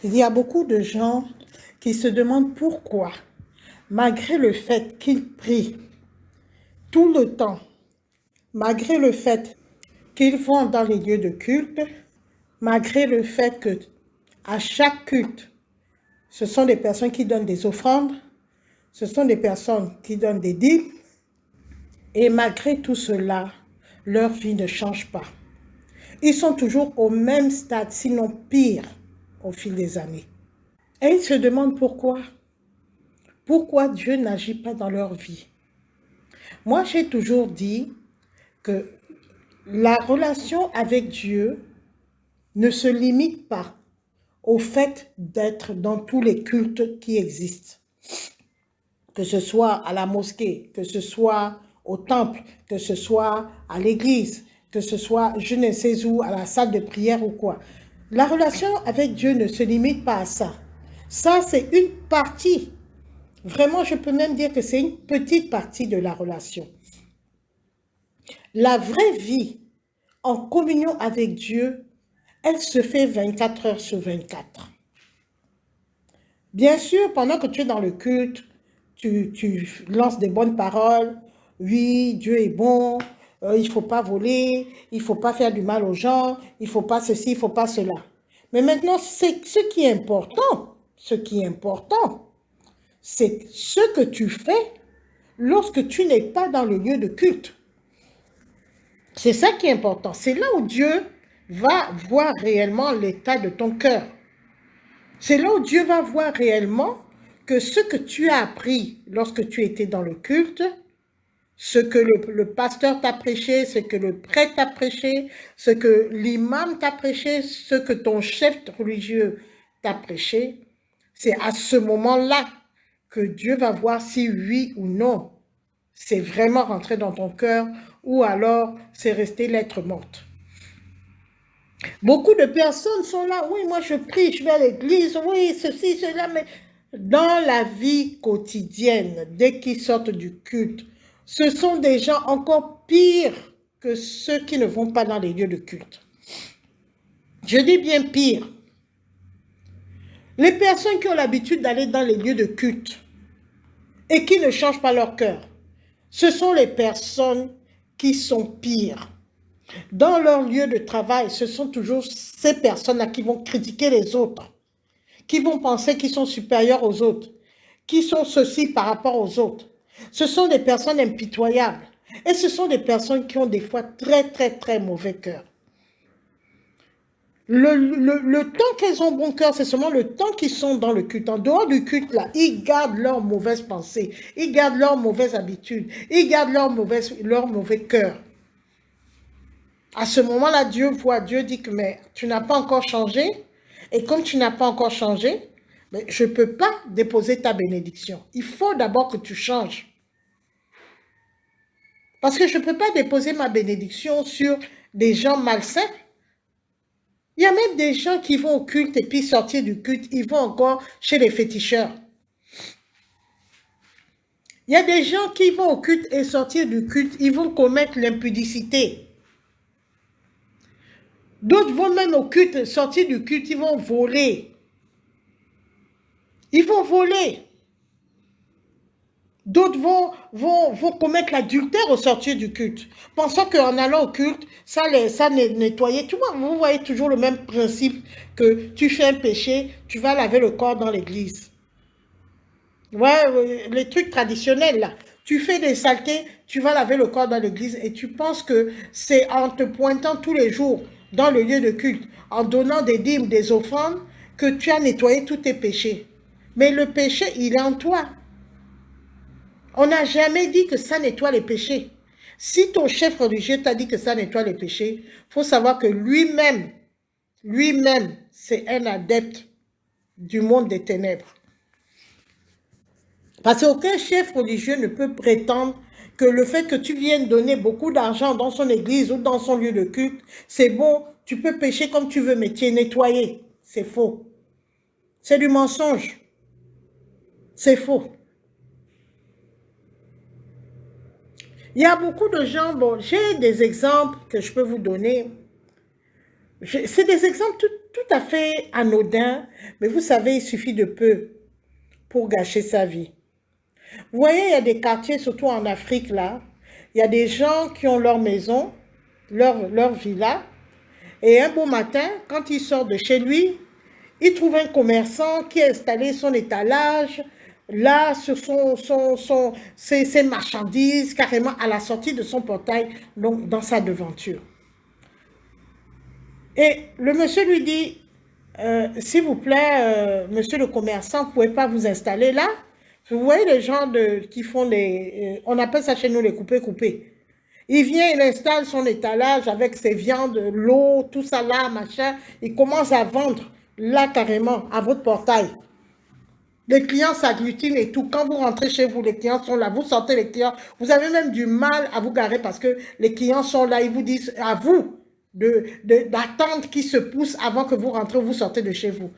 Il y a beaucoup de gens qui se demandent pourquoi, malgré le fait qu'ils prient tout le temps, malgré le fait qu'ils vont dans les lieux de culte, malgré le fait que à chaque culte, ce sont des personnes qui donnent des offrandes, ce sont des personnes qui donnent des dîmes, et malgré tout cela, leur vie ne change pas. Ils sont toujours au même stade, sinon pire, au fil des années. Et ils se demandent pourquoi. Pourquoi Dieu n'agit pas dans leur vie? Moi, j'ai toujours dit que la relation avec Dieu ne se limite pas au fait d'être dans tous les cultes qui existent. Que ce soit à la mosquée, que ce soit au temple, que ce soit à l'église, que ce soit je ne sais où, à la salle de prière ou quoi. La relation avec Dieu ne se limite pas à ça. Ça, c'est une partie. Vraiment, je peux même dire que c'est une petite partie de la relation. La vraie vie en communion avec Dieu, elle se fait 24 heures sur 24. Bien sûr, pendant que tu es dans le culte, tu lances des bonnes paroles. Oui, Dieu est bon, il ne faut pas voler, il ne faut pas faire du mal aux gens, il ne faut pas ceci, il ne faut pas cela. Mais maintenant, c'est ce qui est important. Ce qui est important, c'est ce que tu fais lorsque tu n'es pas dans le lieu de culte. C'est ça qui est important. C'est là où Dieu va voir réellement l'état de ton cœur. C'est là où Dieu va voir réellement que ce que tu as appris lorsque tu étais dans le culte, ce que le pasteur t'a prêché, ce que le prêtre t'a prêché, ce que l'imam t'a prêché, ce que ton chef religieux t'a prêché, c'est à ce moment-là que Dieu va voir si oui ou non c'est vraiment rentré dans ton cœur ou alors c'est resté lettre morte. Beaucoup de personnes sont là, oui, moi je prie, je vais à l'église, oui, ceci, cela, mais dans la vie quotidienne, dès qu'ils sortent du culte, ce sont des gens encore pires que ceux qui ne vont pas dans les lieux de culte. Je dis bien pire. Les personnes qui ont l'habitude d'aller dans les lieux de culte et qui ne changent pas leur cœur, ce sont les personnes qui sont pires. Dans leur lieu de travail, ce sont toujours ces personnes-là qui vont critiquer les autres, qui vont penser qu'ils sont supérieurs aux autres, qui sont ceci par rapport aux autres. Ce sont des personnes impitoyables et ce sont des personnes qui ont des fois très mauvais cœur. Le temps qu'elles ont bon cœur, c'est seulement le temps qu'ils sont dans le culte. En dehors du culte, là, ils gardent leurs mauvaises pensées, ils gardent leurs mauvaises habitudes, ils gardent leur mauvais cœur. À ce moment-là, Dieu voit, Dieu dit que mais tu n'as pas encore changé, et comme tu n'as pas encore changé, mais je ne peux pas déposer ta bénédiction. Il faut d'abord que tu changes. Parce que je ne peux pas déposer ma bénédiction sur des gens malsains. Il y a même des gens qui vont au culte et puis sortir du culte, ils vont encore chez les féticheurs. Il y a des gens qui vont au culte et sortir du culte, ils vont commettre l'impudicité. D'autres vont même au culte, sortir du culte, ils vont voler. Ils vont voler. D'autres vont commettre l'adultère au sortir du culte, pensant qu'en allant au culte, ça nettoyait. Tout le monde, vous voyez toujours le même principe que tu fais un péché, tu vas laver le corps dans l'église. Ouais, les trucs traditionnels là. Tu fais des saletés, tu vas laver le corps dans l'église et tu penses que c'est en te pointant tous les jours dans le lieu de culte, en donnant des dîmes, des offrandes, que tu as nettoyé tous tes péchés. Mais le péché, il est en toi. On n'a jamais dit que ça nettoie les péchés. Si ton chef religieux t'a dit que ça nettoie les péchés, il faut savoir que lui-même, c'est un adepte du monde des ténèbres. Parce qu'aucun chef religieux ne peut prétendre que le fait que tu viennes donner beaucoup d'argent dans son église ou dans son lieu de culte, c'est bon, tu peux pécher comme tu veux, mais tu es nettoyé. C'est faux. C'est du mensonge. C'est faux. Il y a beaucoup de gens, bon, j'ai des exemples que je peux vous donner. C'est des exemples tout à fait anodin, mais vous savez, il suffit de peu pour gâcher sa vie. Vous voyez, il y a des quartiers, surtout en Afrique, là, il y a des gens qui ont leur maison, leur villa, et un beau matin, quand il sort de chez lui, il trouve un commerçant qui a installé son étalage, là, sur ses marchandises, carrément à la sortie de son portail, donc dans sa devanture. Et le monsieur lui dit, s'il vous plaît, monsieur le commerçant, vous ne pouvez pas vous installer là? Vous voyez les gens qui font on appelle ça chez nous les coupés-coupés. Il vient, il installe son étalage avec ses viandes, l'eau, tout ça là, machin. Il commence à vendre là carrément à votre portail. Les clients s'agglutinent et tout. Quand vous rentrez chez vous, les clients sont là. Vous sortez les clients. Vous avez même du mal à vous garer parce que les clients sont là. Ils vous disent à vous d'attendre qu'ils se poussent avant que vous rentrez ou vous sortez de chez vous.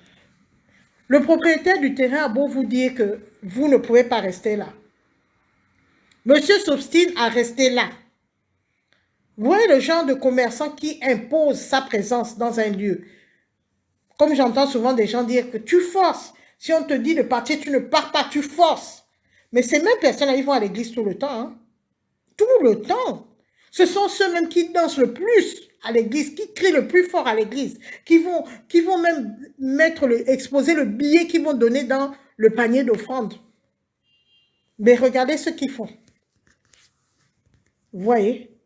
Le propriétaire du terrain a beau vous dire que vous ne pouvez pas rester là. Monsieur s'obstine à rester là. Vous voyez le genre de commerçant qui impose sa présence dans un lieu. Comme j'entends souvent des gens dire que tu forces. Si on te dit de partir, tu ne pars pas, tu forces. Mais ces mêmes personnes-là, ils vont à l'église tout le temps. Hein? Tout le temps. Ce sont ceux-mêmes qui dansent le plus à l'église, qui crient le plus fort à l'église, qui vont même exposer le billet qu'ils vont donner dans le panier d'offrande. Mais regardez ce qu'ils font. Vous voyez?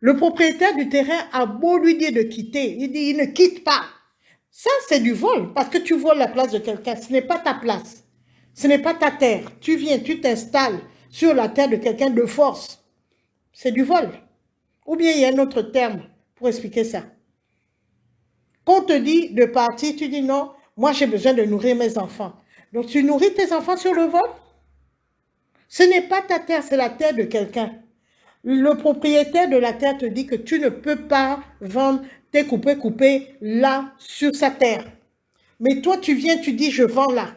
Le propriétaire du terrain a beau lui dire de quitter, il dit il ne quitte pas. Ça, c'est du vol, parce que tu voles la place de quelqu'un. Ce n'est pas ta place. Ce n'est pas ta terre. Tu viens, tu t'installes sur la terre de quelqu'un de force. C'est du vol. Ou bien il y a un autre terme pour expliquer ça. Quand on te dit de partir, tu dis non, moi j'ai besoin de nourrir mes enfants. Donc tu nourris tes enfants sur le vol? Ce n'est pas ta terre, c'est la terre de quelqu'un. Le propriétaire de la terre te dit que tu ne peux pas vendre tes coupés là, sur sa terre. Mais toi, tu viens, tu dis, je vends là.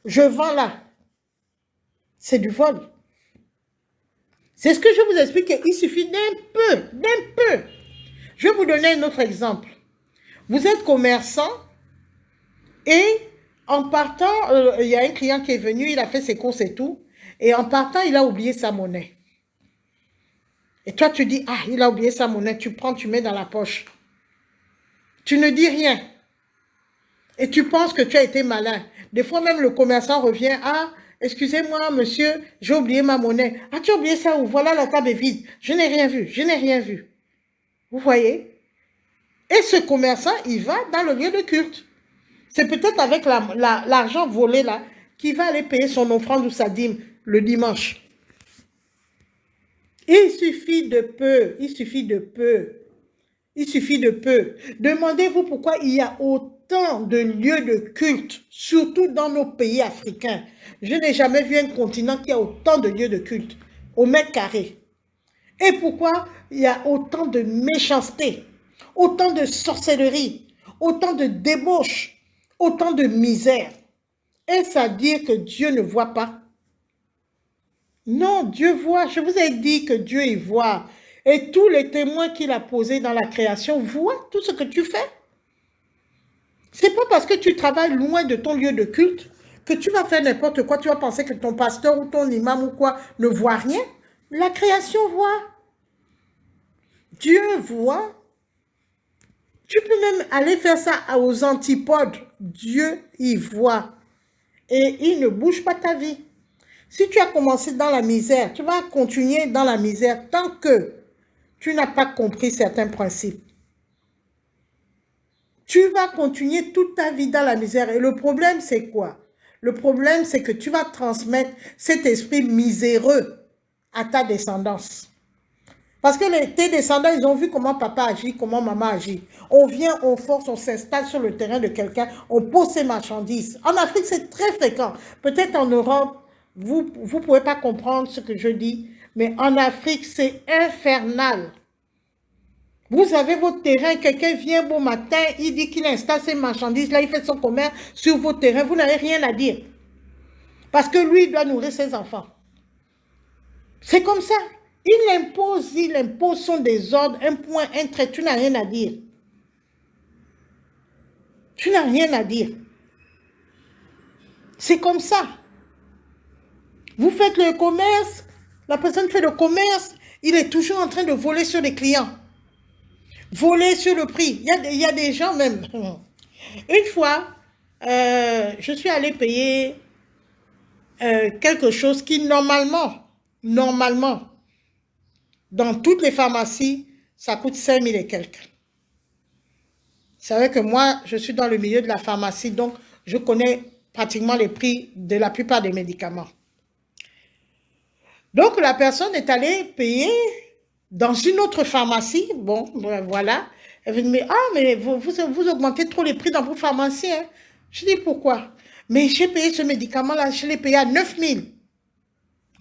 Je vends là. C'est du vol. C'est ce que je vous explique, il suffit d'un peu. Je vais vous donner un autre exemple. Vous êtes commerçant et en partant, il y a un client qui est venu, il a fait ses courses et tout, et en partant, il a oublié sa monnaie. Et toi, tu dis, ah, il a oublié sa monnaie, tu prends, tu mets dans la poche. Tu ne dis rien. Et tu penses que tu as été malin. Des fois, même le commerçant revient, ah, excusez-moi, monsieur, j'ai oublié ma monnaie. Ah, tu as oublié ça où? Voilà, la table est vide. Je n'ai rien vu. Vous voyez? Et ce commerçant, il va dans le lieu de culte. C'est peut-être avec l'argent volé là qu'il va aller payer son offrande ou sa dîme le dimanche. Il suffit de peu. Demandez-vous pourquoi il y a autant de lieux de culte, surtout dans nos pays africains. Je n'ai jamais vu un continent qui a autant de lieux de culte au mètre carré. Et pourquoi il y a autant de méchanceté, autant de sorcellerie, autant de débauche, autant de misère. Est-ce à dire que Dieu ne voit pas? Non, Dieu voit. Je vous ai dit que Dieu y voit. Et tous les témoins qu'il a posés dans la création voient tout ce que tu fais. C'est pas parce que tu travailles loin de ton lieu de culte que tu vas faire n'importe quoi. Tu vas penser que ton pasteur ou ton imam ou quoi ne voit rien. La création voit. Dieu voit. Tu peux même aller faire ça aux antipodes. Dieu y voit. Et il ne bouge pas ta vie. Si tu as commencé dans la misère, tu vas continuer dans la misère tant que tu n'as pas compris certains principes. Tu vas continuer toute ta vie dans la misère. Et le problème, c'est quoi? Le problème, c'est que tu vas transmettre cet esprit miséreux à ta descendance. Parce que tes descendants, ils ont vu comment papa agit, comment maman agit. On vient, on force, on s'installe sur le terrain de quelqu'un, on pose ses marchandises. En Afrique, c'est très fréquent. Peut-être en Europe, vous ne pouvez pas comprendre ce que je dis, mais en Afrique, c'est infernal. Vous avez votre terrain, quelqu'un vient beau matin, il dit qu'il installe ses marchandises, là, il fait son commerce sur votre terrain, vous n'avez rien à dire. Parce que lui, il doit nourrir ses enfants. C'est comme ça. Il impose son désordre, un point, un trait, tu n'as rien à dire. Tu n'as rien à dire. C'est comme ça. Vous faites le commerce, la personne fait le commerce, il est toujours en train de voler sur les clients. Voler sur le prix. Il y a des gens même. Une fois, je suis allée payer quelque chose qui normalement, dans toutes les pharmacies, ça coûte 5 000 et quelques. C'est vrai que moi, je suis dans le milieu de la pharmacie, donc je connais pratiquement les prix de la plupart des médicaments. Donc, la personne est allée payer dans une autre pharmacie. Bon, voilà. Elle me dit, ah, mais vous augmentez trop les prix dans vos pharmacies. Hein? Je dis, pourquoi? Mais j'ai payé ce médicament-là, je l'ai payé à 9 000.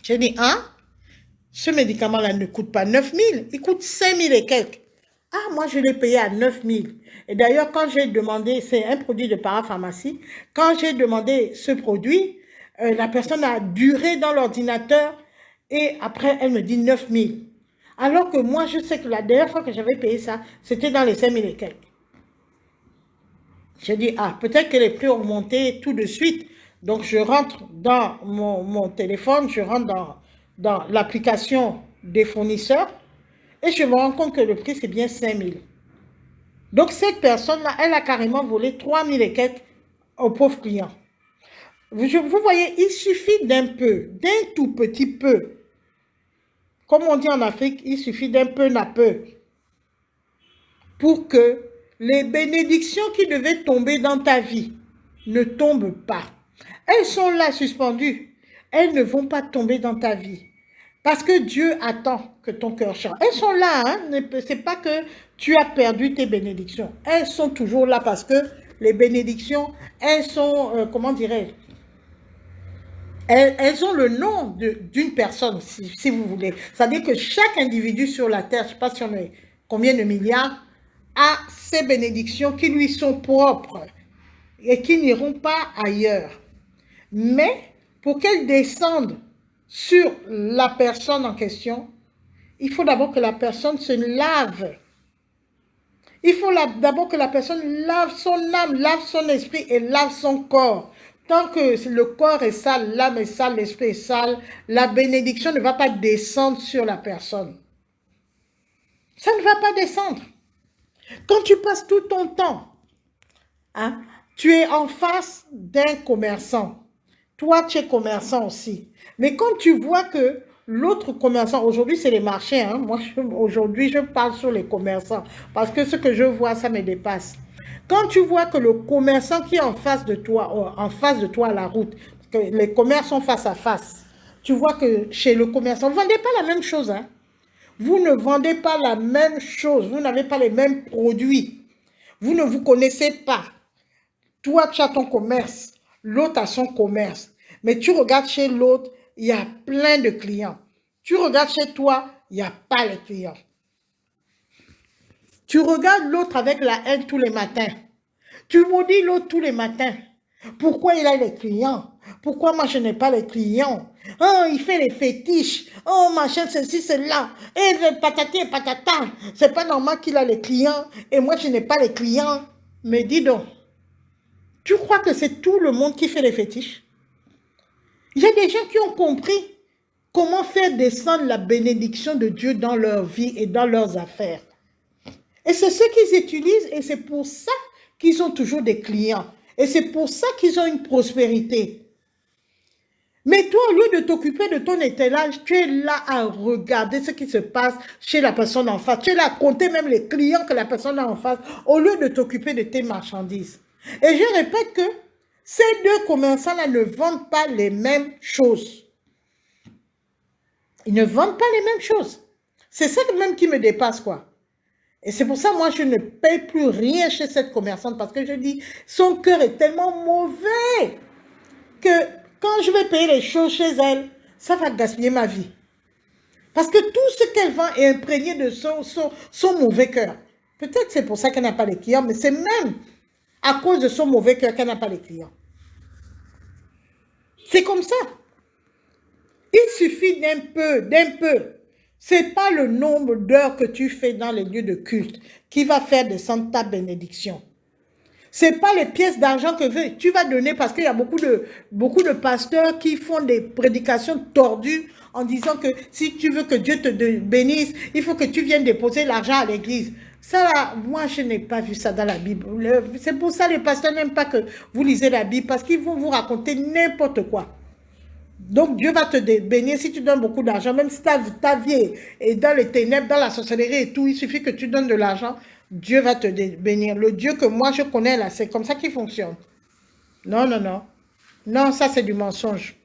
J'ai dit, hein? Ce médicament-là ne coûte pas 9 000, il coûte 5 000 et quelques. Ah, moi, je l'ai payé à 9 000. Et d'ailleurs, quand j'ai demandé, c'est un produit de parapharmacie, quand j'ai demandé ce produit, la personne a duré dans l'ordinateur et après, elle me dit 9 000. Alors que moi, je sais que la dernière fois que j'avais payé ça, c'était dans les 5 000 et quelques. J'ai dit, ah, peut-être que les prix ont monté tout de suite. Donc, je rentre dans mon téléphone, je rentre dans l'application des fournisseurs et je me rends compte que le prix, c'est bien 5 000. Donc, cette personne-là, elle a carrément volé 3 000 et quelques au pauvre client. Vous voyez, il suffit d'un peu, d'un tout petit peu. Comme on dit en Afrique, il suffit d'un peu n'a peu pour que les bénédictions qui devaient tomber dans ta vie ne tombent pas. Elles sont là suspendues. Elles ne vont pas tomber dans ta vie. Parce que Dieu attend que ton cœur change. Elles sont là, hein? C'est pas que tu as perdu tes bénédictions. Elles sont toujours là parce que les bénédictions, elles sont, comment dirais-je, elles ont le nom d'une personne, si vous voulez. C'est-à-dire que chaque individu sur la terre, je ne sais pas si on est combien de milliards, a ses bénédictions qui lui sont propres et qui n'iront pas ailleurs. Mais pour qu'elles descendent sur la personne en question, il faut d'abord que la personne se lave. Il faut d'abord que la personne lave son âme, lave son esprit et lave son corps. Tant que le corps est sale, l'âme est sale, l'esprit est sale, la bénédiction ne va pas descendre sur la personne. Ça ne va pas descendre. Quand tu passes tout ton temps, hein, tu es en face d'un commerçant. Toi, tu es commerçant aussi. Mais quand tu vois que l'autre commerçant, aujourd'hui, c'est les marchés. Hein, moi, aujourd'hui, je parle sur les commerçants. Parce que ce que je vois, ça me dépasse. Quand tu vois que le commerçant qui est en face de toi à la route, que les commerces sont face à face, tu vois que chez le commerçant, vous ne vendez pas la même chose. Hein? Vous ne vendez pas la même chose. Vous n'avez pas les mêmes produits. Vous ne vous connaissez pas. Toi, tu as ton commerce. L'autre a son commerce. Mais tu regardes chez l'autre, il y a plein de clients. Tu regardes chez toi, il n'y a pas les clients. Tu regardes l'autre avec la haine tous les matins. Tu maudis l'autre tous les matins. Pourquoi il a les clients? Pourquoi moi je n'ai pas les clients? Oh, il fait les fétiches. Oh, machin, ceci, cela. Et le patati et patata. C'est pas normal qu'il a les clients et moi je n'ai pas les clients. Mais dis donc, tu crois que c'est tout le monde qui fait les fétiches? Il y a des gens qui ont compris comment faire descendre la bénédiction de Dieu dans leur vie et dans leurs affaires. Et c'est ce qu'ils utilisent et c'est pour ça qu'ils ont toujours des clients. Et c'est pour ça qu'ils ont une prospérité. Mais toi, au lieu de t'occuper de ton étalage, tu es là à regarder ce qui se passe chez la personne en face. Tu es là à compter même les clients que la personne a en face, au lieu de t'occuper de tes marchandises. Et je répète que ces deux commerçants-là ne vendent pas les mêmes choses. Ils ne vendent pas les mêmes choses. C'est ça même qui me dépasse, quoi. Et c'est pour ça, moi, je ne paye plus rien chez cette commerçante parce que je dis, son cœur est tellement mauvais que quand je vais payer les choses chez elle, ça va gaspiller ma vie. Parce que tout ce qu'elle vend est imprégné de son mauvais cœur. Peut-être c'est pour ça qu'elle n'a pas les clients, mais c'est même à cause de son mauvais cœur qu'elle n'a pas les clients. C'est comme ça. Il suffit d'un peu, d'un peu. Ce n'est pas le nombre d'heures que tu fais dans les lieux de culte qui va faire descendre ta bénédiction. Ce n'est pas les pièces d'argent que tu vas donner parce qu'il y a beaucoup de pasteurs qui font des prédications tordues en disant que si tu veux que Dieu te bénisse, il faut que tu viennes déposer l'argent à l'église. Ça, là, moi, je n'ai pas vu ça dans la Bible. C'est pour ça que les pasteurs n'aiment pas que vous lisez la Bible parce qu'ils vont vous raconter n'importe quoi. Donc, Dieu va te bénir si tu donnes beaucoup d'argent, même si ta vie est dans les ténèbres, dans la sorcellerie et tout, il suffit que tu donnes de l'argent, Dieu va te bénir. Le Dieu que moi, je connais là, c'est comme ça qu'il fonctionne. Non, non, non. Non, ça, c'est du mensonge.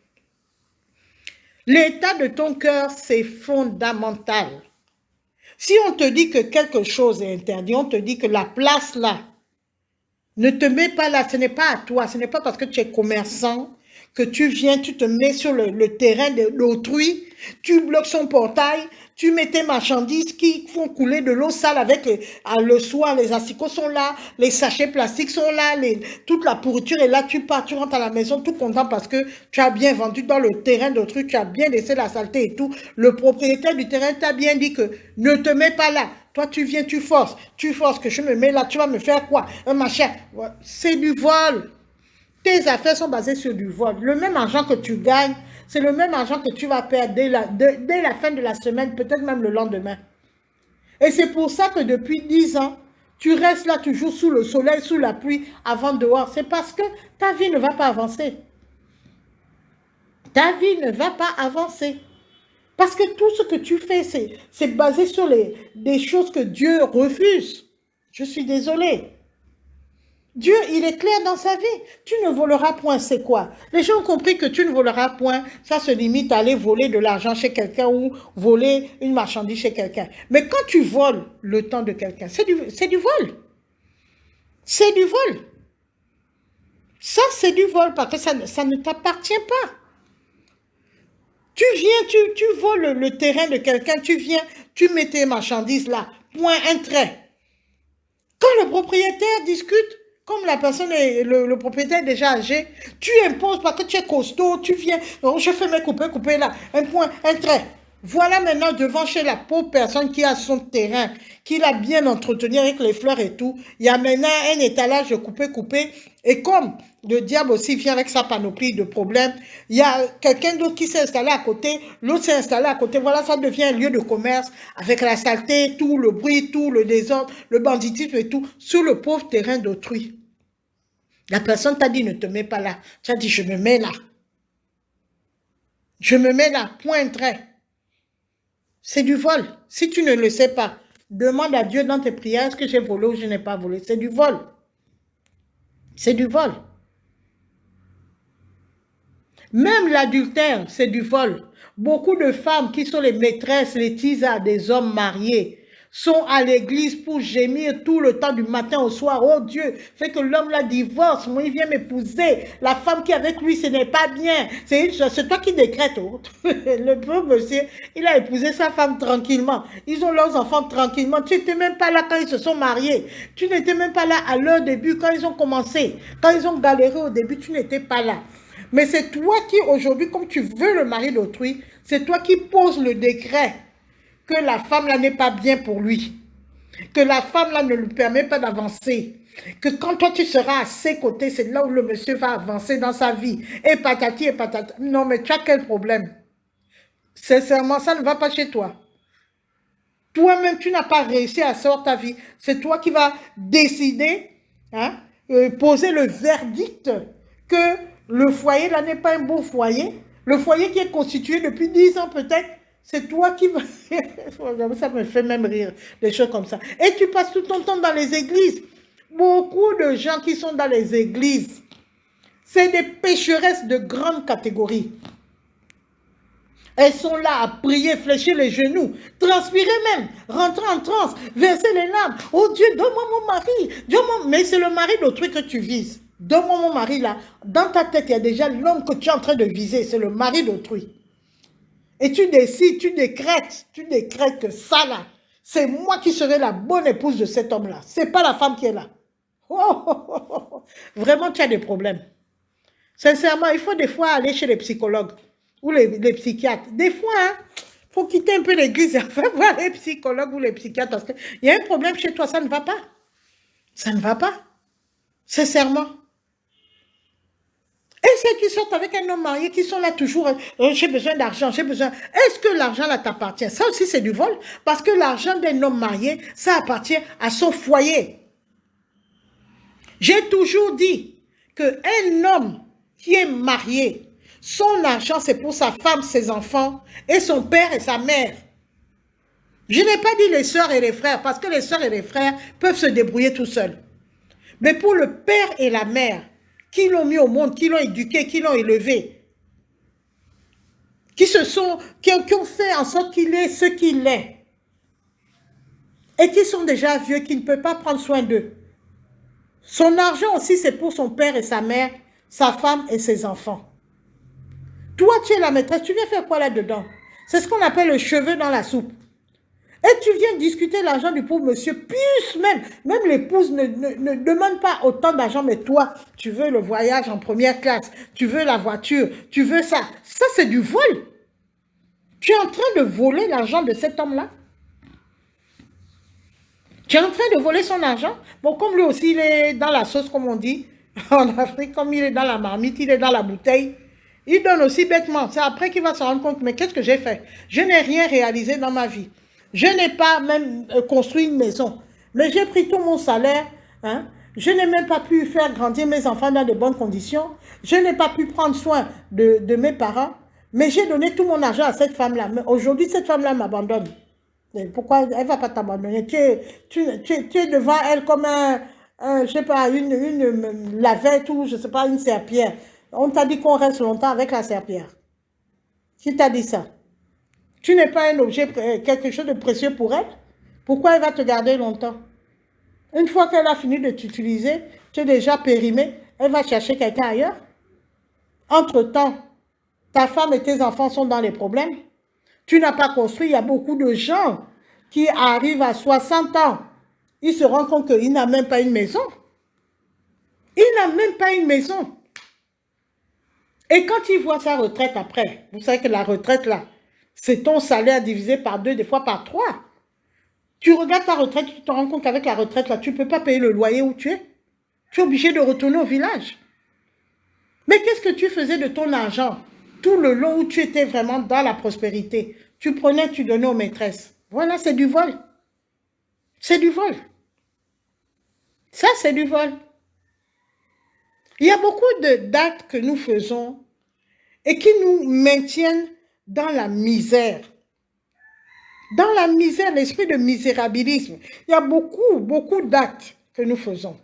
L'état de ton cœur, c'est fondamental. Si on te dit que quelque chose est interdit, on te dit que la place là, ne te mets pas là, ce n'est pas à toi, ce n'est pas parce que tu es commerçant que tu viens, tu te mets sur le terrain de l'autrui, tu bloques son portail, tu mets tes marchandises qui font couler de l'eau sale avec le soir, les asticots sont là, les sachets plastiques sont là, toute la pourriture est là, tu pars, tu rentres à la maison tout content parce que tu as bien vendu dans le terrain d'autrui, tu as bien laissé la saleté et tout. Le propriétaire du terrain t'a bien dit que ne te mets pas là. Toi, tu viens, tu forces que je me mets là, tu vas me faire quoi? Un machin. C'est du vol. Tes affaires sont basées sur du vol. Le même argent que tu gagnes, c'est le même argent que tu vas perdre dès la fin de la semaine, peut-être même le lendemain. Et c'est pour ça que depuis 10 ans, tu restes là toujours sous le soleil, sous la pluie, avant dehors. C'est parce que ta vie ne va pas avancer. Ta vie ne va pas avancer. Parce que tout ce que tu fais, c'est basé sur des choses que Dieu refuse. Je suis désolée. Dieu, il est clair dans sa vie. Tu ne voleras point, c'est quoi? Les gens ont compris que tu ne voleras point. Ça se limite à aller voler de l'argent chez quelqu'un ou voler une marchandise chez quelqu'un. Mais quand tu voles le temps de quelqu'un, c'est du vol. C'est du vol. Ça, c'est du vol parce que ça ne t'appartient pas. Tu viens, tu voles le terrain de quelqu'un, tu viens, tu mets tes marchandises là, point, un trait. Quand le propriétaire discute, comme la personne, le propriétaire est déjà âgé, tu imposes parce que tu es costaud, tu viens, oh, je fais mes coupés là, un point, un trait. Voilà maintenant devant chez la pauvre personne qui a son terrain, qui l'a bien entretenu avec les fleurs et tout. Il y a maintenant un étalage de coupé. Et comme le diable aussi vient avec sa panoplie de problèmes, il y a quelqu'un d'autre qui s'est installé à côté, l'autre s'est installé à côté. Voilà, ça devient un lieu de commerce avec la saleté, tout le bruit, tout le désordre, le banditisme et tout, sur le pauvre terrain d'autrui. La personne t'a dit ne te mets pas là. Tu as dit je me mets là. Je me mets là, point trait. C'est du vol. Si tu ne le sais pas, demande à Dieu dans tes prières, est-ce que j'ai volé ou je n'ai pas volé? C'est du vol. C'est du vol. Même l'adultère, c'est du vol. Beaucoup de femmes qui sont les maîtresses, les tisas des hommes mariés, sont à l'église pour gémir tout le temps du matin au soir. Oh Dieu, fait que l'homme la divorce, moi il vient m'épouser. La femme qui est avec lui, ce n'est pas bien. C'est toi qui décrètes. Oh. Le pauvre monsieur, il a épousé sa femme tranquillement. Ils ont leurs enfants tranquillement. Tu n'étais même pas là quand ils se sont mariés. Tu n'étais même pas là à leur début quand ils ont commencé. Quand ils ont galéré au début, tu n'étais pas là. Mais c'est toi qui, aujourd'hui, comme tu veux le mari d'autrui, c'est toi qui poses le décret que la femme là n'est pas bien pour lui, que la femme là ne lui permet pas d'avancer, que quand toi tu seras à ses côtés, c'est là où le monsieur va avancer dans sa vie, et patati et patata. Non mais tu as quel problème? Sincèrement, ça ne va pas chez toi. Toi-même, tu n'as pas réussi à sortir ta vie. C'est toi qui vas décider, hein, poser le verdict que le foyer là n'est pas un beau foyer. Le foyer qui est constitué depuis 10 ans peut-être, c'est toi qui vas... Ça me fait même rire, des choses comme ça. Et tu passes tout ton temps dans les églises. Beaucoup de gens qui sont dans les églises, c'est des pécheresses de grande catégorie. Elles sont là à prier, fléchir les genoux, transpirer même, rentrer en transe, verser les larmes. Oh Dieu, donne-moi mon mari. Mais c'est le mari d'autrui que tu vises. Donne-moi mon mari là. Dans ta tête, il y a déjà l'homme que tu es en train de viser. C'est le mari d'autrui. Et tu décides, tu décrètes que ça là, c'est moi qui serai la bonne épouse de cet homme-là. Ce n'est pas la femme qui est là. Oh. Vraiment, tu as des problèmes. Sincèrement, il faut des fois aller chez les psychologues ou les psychiatres. Des fois, il faut quitter un peu l'église et voir les psychologues ou les psychiatres parce qu'il y a un problème chez toi, ça ne va pas. Ça ne va pas. Sincèrement. Et ceux qui sortent avec un homme marié, qui sont là toujours, j'ai besoin d'argent, j'ai besoin. Est-ce que l'argent là t'appartient? Ça aussi c'est du vol. Parce que l'argent d'un homme marié, ça appartient à son foyer. J'ai toujours dit qu'un homme qui est marié, son argent c'est pour sa femme, ses enfants, et son père et sa mère. Je n'ai pas dit les sœurs et les frères, parce que les sœurs et les frères peuvent se débrouiller tout seuls. Mais pour le père et la mère, qui l'ont mis au monde, qui l'ont éduqué, qui l'ont élevé, qui ont fait en sorte qu'il est ce qu'il est, et qui sont déjà vieux, qui ne peuvent pas prendre soin d'eux. Son argent aussi, c'est pour son père et sa mère, sa femme et ses enfants. Toi, tu es la maîtresse, tu viens faire quoi là-dedans? C'est ce qu'on appelle le cheveu dans la soupe. Et tu viens discuter l'argent du pauvre monsieur, plus même l'épouse ne demande pas autant d'argent, mais toi, tu veux le voyage en première classe, tu veux la voiture, tu veux ça. Ça, c'est du vol. Tu es en train de voler l'argent de cet homme-là. Tu es en train de voler son argent. Bon, comme lui aussi, il est dans la sauce, comme on dit, en Afrique, comme il est dans la marmite, il est dans la bouteille, il donne aussi bêtement. C'est après qu'il va se rendre compte, mais qu'est-ce que j'ai fait? Je n'ai rien réalisé dans ma vie. Je n'ai pas même construit une maison, mais j'ai pris tout mon salaire, hein. Je n'ai même pas pu faire grandir mes enfants dans de bonnes conditions, je n'ai pas pu prendre soin de mes parents, mais j'ai donné tout mon argent à cette femme-là. Mais aujourd'hui, cette femme-là m'abandonne. Pourquoi elle ne va pas t'abandonner? Tu es devant elle comme je sais pas, une lavette ou je sais pas, une serpillère. On t'a dit qu'on reste longtemps avec la serpillère. Qui t'a dit ça? Tu n'es pas un objet, quelque chose de précieux pour elle. Pourquoi elle va te garder longtemps? Une fois qu'elle a fini de t'utiliser, tu es déjà périmé, elle va chercher quelqu'un ailleurs. Entre-temps, ta femme et tes enfants sont dans les problèmes. Tu n'as pas construit. Il y a beaucoup de gens qui arrivent à 60 ans. Ils se rendent compte qu'il n'a même pas une maison. Il n'a même pas une maison. Et quand il voit sa retraite après, vous savez que la retraite là, c'est ton salaire divisé par 2, des fois par 3. Tu regardes ta retraite, tu te rends compte qu'avec la retraite, là, tu ne peux pas payer le loyer où tu es. Tu es obligé de retourner au village. Mais qu'est-ce que tu faisais de ton argent tout le long où tu étais vraiment dans la prospérité? Tu prenais, tu donnais aux maîtresses. Voilà, c'est du vol. C'est du vol. Ça, c'est du vol. Il y a beaucoup d'actes que nous faisons et qui nous maintiennent dans la misère. Dans la misère, l'esprit de misérabilisme. Il y a beaucoup d'actes que nous faisons.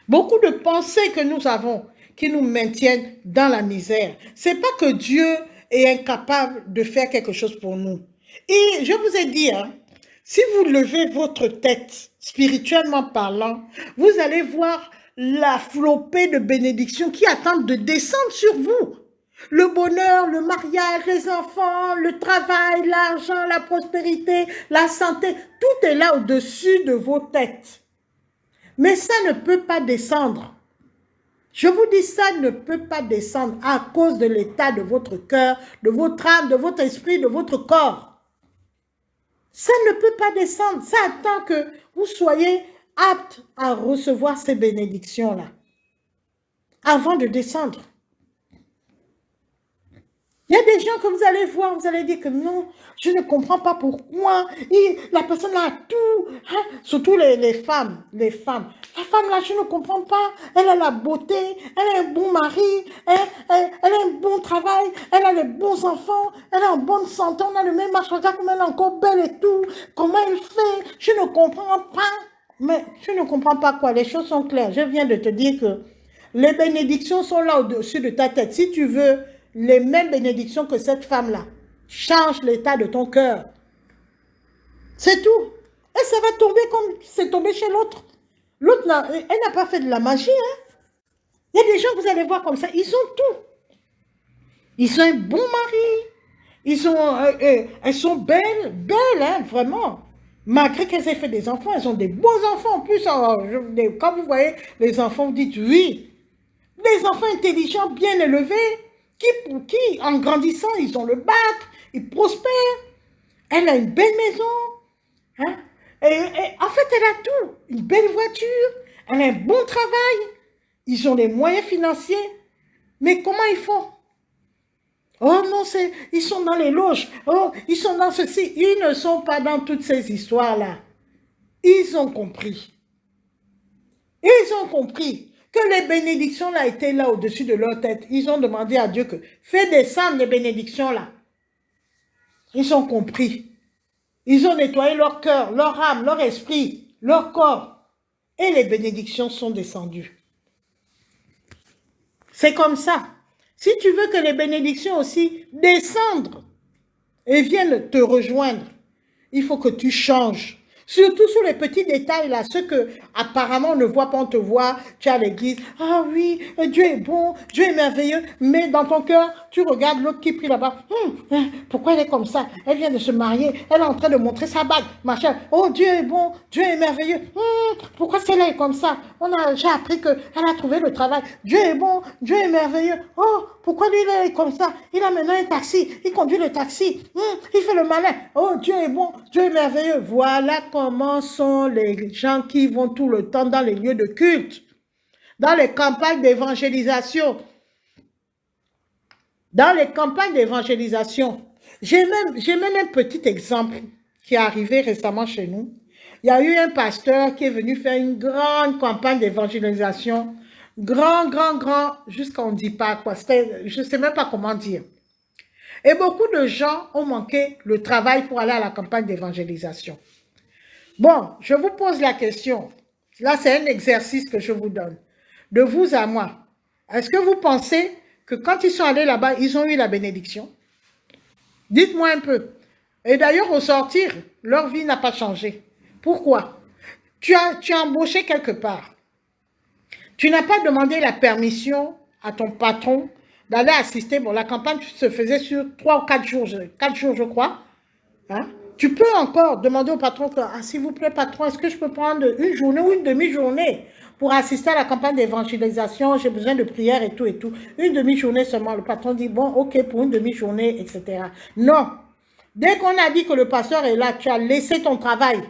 Beaucoup de pensées que nous avons qui nous maintiennent dans la misère. Ce n'est pas que Dieu est incapable de faire quelque chose pour nous. Et je vous ai dit, hein, si vous levez votre tête, spirituellement parlant, vous allez voir la flopée de bénédictions qui attendent de descendre sur vous. Le bonheur, le mariage, les enfants, le travail, l'argent, la prospérité, la santé, tout est là au-dessus de vos têtes. Mais ça ne peut pas descendre. Je vous dis, ça ne peut pas descendre à cause de l'état de votre cœur, de votre âme, de votre esprit, de votre corps. Ça ne peut pas descendre. Ça attend que vous soyez aptes à recevoir ces bénédictions-là avant de descendre. Il y a des gens que vous allez voir, vous allez dire que non, je ne comprends pas pourquoi. La personne a tout, hein? Surtout les femmes. La femme là, je ne comprends pas. Elle a la beauté, elle a un bon mari, elle a un bon travail, elle a les bons enfants, elle est en bonne santé, on a le même âge, regarde comme elle est encore belle et tout. Comment elle fait? Je ne comprends pas. Mais je ne comprends pas quoi, les choses sont claires. Je viens de te dire que les bénédictions sont là au-dessus de ta tête. Si tu veux les mêmes bénédictions que cette femme-là, change l'état de ton cœur. C'est tout. Et ça va tomber comme c'est tombé chez l'autre. L'autre, elle n'a pas fait de la magie. Hein? Il y a des gens que vous allez voir comme ça, ils ont tout. Ils ont un bon mari. Elles sont belles, hein, vraiment. Malgré qu'elles aient fait des enfants, elles ont des beaux enfants. En plus, quand vous voyez les enfants, vous dites oui. Des enfants intelligents, bien élevés, qui, en grandissant, ils ont le bac, ils prospèrent. Elle a une belle maison. Hein? Et en fait, elle a tout. Une belle voiture. elle a un bon travail, ils ont les moyens financiers, mais comment ils font? Oh non, ils sont dans les loges, oh, ils sont dans ceci, ils ne sont pas dans toutes ces histoires-là. Ils ont compris. Ils ont compris que les bénédictions là étaient là au-dessus de leur tête. Ils ont demandé à Dieu que fais descendre les bénédictions là. Ils ont compris. Ils ont nettoyé leur cœur, leur âme, leur esprit, leur corps. Et les bénédictions sont descendues. C'est comme ça. Si tu veux que les bénédictions aussi descendent et viennent te rejoindre, il faut que tu changes. Surtout sur les petits détails là, ceux que apparemment on ne voit pas, on te voit, tu es à l'église, ah oui, Dieu est bon, Dieu est merveilleux, mais dans ton cœur, tu regardes l'autre qui prie là-bas, pourquoi elle est comme ça? Elle vient de se marier, elle est en train de montrer sa bague, machin, oh Dieu est bon, Dieu est merveilleux, pourquoi celle-là est comme ça? J'ai appris qu'elle a trouvé le travail, Dieu est bon, Dieu est merveilleux, oh, pourquoi lui il est comme ça? Il a maintenant un taxi, il conduit le taxi, il fait le malin, oh Dieu est bon, Dieu est merveilleux, voilà comment sont les gens qui vont tout le temps dans les lieux de culte, dans les campagnes d'évangélisation. Dans les campagnes d'évangélisation, j'ai même un petit exemple qui est arrivé récemment chez nous. Il y a eu un pasteur qui est venu faire une grande campagne d'évangélisation, grand, jusqu'à on ne dit pas quoi, je ne sais même pas comment dire. Et beaucoup de gens ont manqué le travail pour aller à la campagne d'évangélisation. Bon, je vous pose la question. Là, c'est un exercice que je vous donne. De vous à moi. Est-ce que vous pensez que quand ils sont allés là-bas, ils ont eu la bénédiction? Dites-moi un peu. Et d'ailleurs, au sortir, leur vie n'a pas changé. Pourquoi? Tu as embauché quelque part. Tu n'as pas demandé la permission à ton patron d'aller assister. Bon, la campagne se faisait sur 3 ou 4 jours, 4 jours, je crois. Hein? Tu peux encore demander au patron que, s'il vous plaît, patron, est-ce que je peux prendre une journée ou une demi-journée pour assister à la campagne d'évangélisation? J'ai besoin de prière et tout et tout. Une demi-journée seulement. Le patron dit, bon, ok, pour une demi-journée, etc. Non. Dès qu'on a dit que le pasteur est là, tu as laissé ton travail.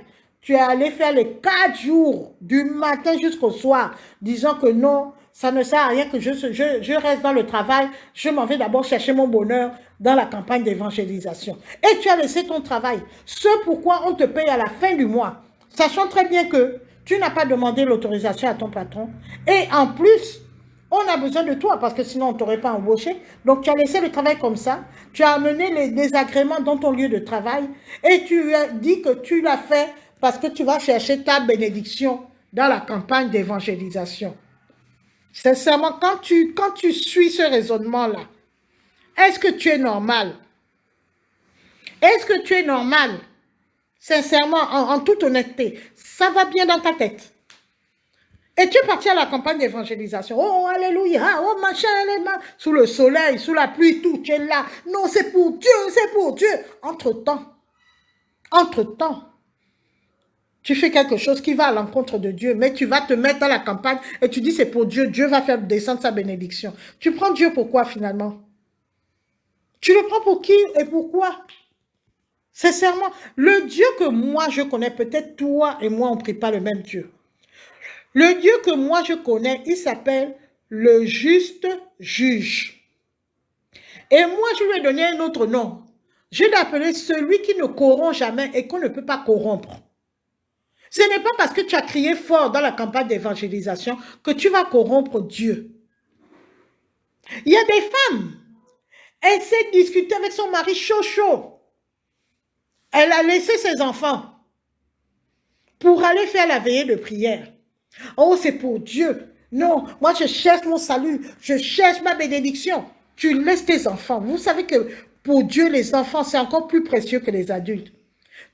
Tu es allé faire les 4 jours, du matin jusqu'au soir, disant que non, ça ne sert à rien que je reste dans le travail, je m'en vais d'abord chercher mon bonheur dans la campagne d'évangélisation. Et tu as laissé ton travail. Ce pourquoi on te paye à la fin du mois, sachant très bien que tu n'as pas demandé l'autorisation à ton patron. Et en plus, on a besoin de toi parce que sinon on ne t'aurait pas embauché. Donc tu as laissé le travail comme ça, tu as amené les désagréments dans ton lieu de travail et tu as dit que tu l'as fait parce que tu vas chercher ta bénédiction dans la campagne d'évangélisation. Sincèrement, quand tu suis ce raisonnement-là, est-ce que tu es normal? Est-ce que tu es normal? Sincèrement, en toute honnêteté, ça va bien dans ta tête. Et tu es parti à la campagne d'évangélisation. Oh, alléluia, oh, machin, sous le soleil, sous la pluie, tout, tu es là. Non, c'est pour Dieu, c'est pour Dieu. Entre-temps, tu fais quelque chose qui va à l'encontre de Dieu, mais tu vas te mettre dans la campagne et tu dis c'est pour Dieu, Dieu va faire descendre sa bénédiction. Tu prends Dieu pour quoi finalement? Tu le prends pour qui et pourquoi? Sincèrement, le Dieu que moi je connais, peut-être toi et moi on ne prie pas le même Dieu. Le Dieu que moi je connais, il s'appelle le juste juge. Et moi je lui ai donné un autre nom. Je l'ai appelé celui qui ne corrompt jamais et qu'on ne peut pas corrompre. Ce n'est pas parce que tu as crié fort dans la campagne d'évangélisation que tu vas corrompre Dieu. Il y a des femmes, elle s'est discutée avec son mari chaud. Elle a laissé ses enfants pour aller faire la veillée de prière. Oh, c'est pour Dieu. Non, moi je cherche mon salut, je cherche ma bénédiction. Tu laisses tes enfants. Vous savez que pour Dieu, les enfants, c'est encore plus précieux que les adultes.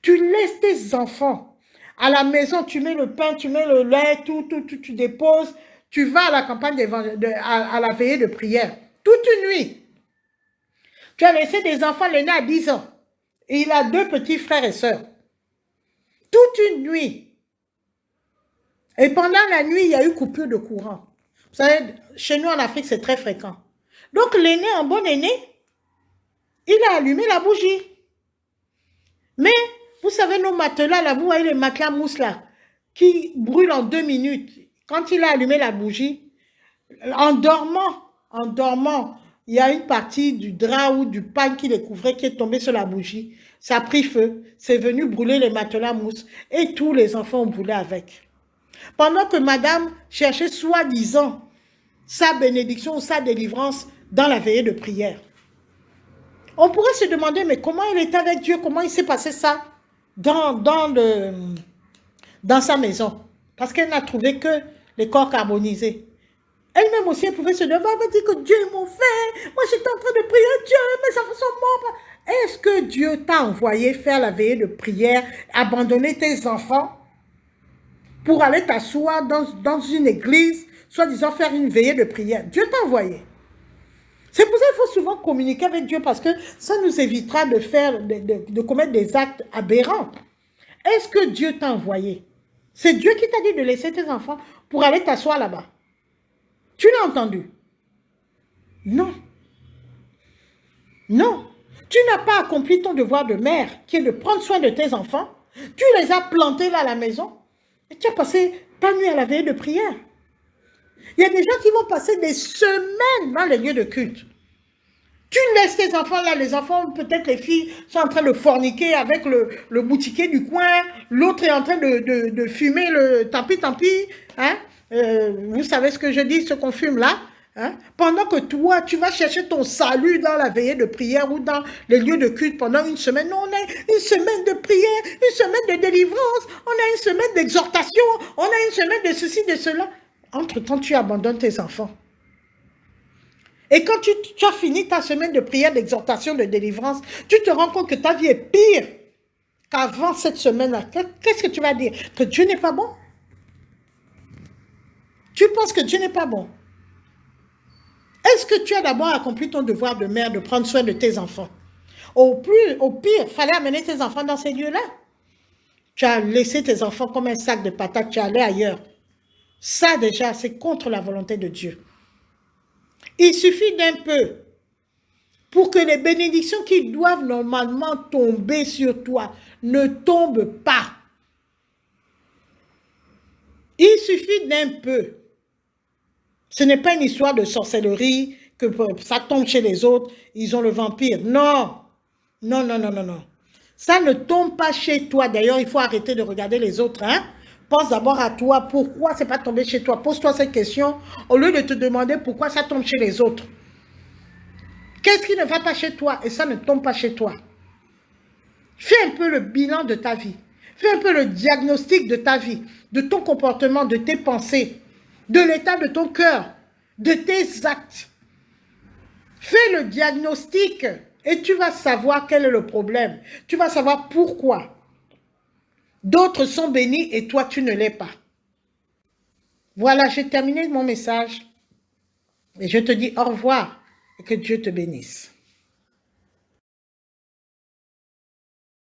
Tu laisses tes enfants. À la maison, tu mets le pain, tu mets le lait, tout, tu déposes. Tu vas à la campagne à la veillée de prière. Toute une nuit. Tu as laissé des enfants, l'aîné à 10 ans. Et il a 2 petits frères et sœurs. Toute une nuit. Et pendant la nuit, il y a eu coupure de courant. Vous savez, chez nous en Afrique, c'est très fréquent. Donc l'aîné, un bon aîné, il a allumé la bougie. Mais, vous savez, nos matelas, là, vous voyez les matelas mousse là, qui brûlent en 2 minutes. Quand il a allumé la bougie, en dormant, il y a une partie du drap ou du pain qui les couvrait qui est tombé sur la bougie. Ça a pris feu, c'est venu brûler les matelas mousse et tous les enfants ont brûlé avec. Pendant que madame cherchait soi-disant sa bénédiction ou sa délivrance dans la veillée de prière. On pourrait se demander, mais comment il était avec Dieu, comment il s'est passé ça dans sa maison? Parce qu'elle n'a trouvé que les corps carbonisés. Elle-même aussi, elle pouvait se demander, elle va dire que Dieu est mauvais, moi j'étais en train de prier Dieu, mes enfants sont morts. Est-ce que Dieu t'a envoyé faire la veillée de prière, abandonner tes enfants pour aller t'asseoir dans une église, soi-disant faire une veillée de prière? Dieu t'a envoyé. C'est pour ça qu'il faut souvent communiquer avec Dieu parce que ça nous évitera de commettre des actes aberrants. Est-ce que Dieu t'a envoyé? C'est Dieu qui t'a dit de laisser tes enfants pour aller t'asseoir là-bas. Tu l'as entendu? Non. Non. Tu n'as pas accompli ton devoir de mère qui est de prendre soin de tes enfants. Tu les as plantés là à la maison et tu as passé ta nuit à la veille de prière. Il y a des gens qui vont passer des semaines dans les lieux de culte. Tu laisses tes enfants là, les enfants, peut-être les filles, sont en train de forniquer avec le boutiquier du coin, l'autre est en train de fumer le tant pis, hein? Vous savez ce que je dis, ce qu'on fume là, hein? Pendant que toi, tu vas chercher ton salut dans la veillée de prière ou dans les lieux de culte pendant une semaine. Non, on a une semaine de prière, une semaine de délivrance, on a une semaine d'exhortation, on a une semaine de ceci, de cela. Entre-temps, tu abandonnes tes enfants. Et quand tu as fini ta semaine de prière, d'exhortation, de délivrance, tu te rends compte que ta vie est pire qu'avant cette semaine-là. Qu'est-ce que tu vas dire? Que Dieu n'est pas bon? Tu penses que Dieu n'est pas bon? Est-ce que tu as d'abord accompli ton devoir de mère de prendre soin de tes enfants? Au pire, il fallait amener tes enfants dans ces lieux-là. Tu as laissé tes enfants comme un sac de patates, tu es allé ailleurs. Ça déjà, c'est contre la volonté de Dieu. Il suffit d'un peu pour que les bénédictions qui doivent normalement tomber sur toi ne tombent pas. Il suffit d'un peu. Ce n'est pas une histoire de sorcellerie, que ça tombe chez les autres, ils ont le vampire. Non, non, non, non, non, non. Ça ne tombe pas chez toi. D'ailleurs, il faut arrêter de regarder les autres, hein. Pense d'abord à toi. Pourquoi c'est pas tombé chez toi? Pose-toi cette question au lieu de te demander pourquoi ça tombe chez les autres. Qu'est-ce qui ne va pas chez toi et ça ne tombe pas chez toi? Fais un peu le bilan de ta vie. Fais un peu le diagnostic de ta vie, de ton comportement, de tes pensées, de l'état de ton cœur, de tes actes. Fais le diagnostic et tu vas savoir quel est le problème. Tu vas savoir pourquoi. D'autres sont bénis et toi, tu ne l'es pas. Voilà, j'ai terminé mon message. Et je te dis au revoir et que Dieu te bénisse.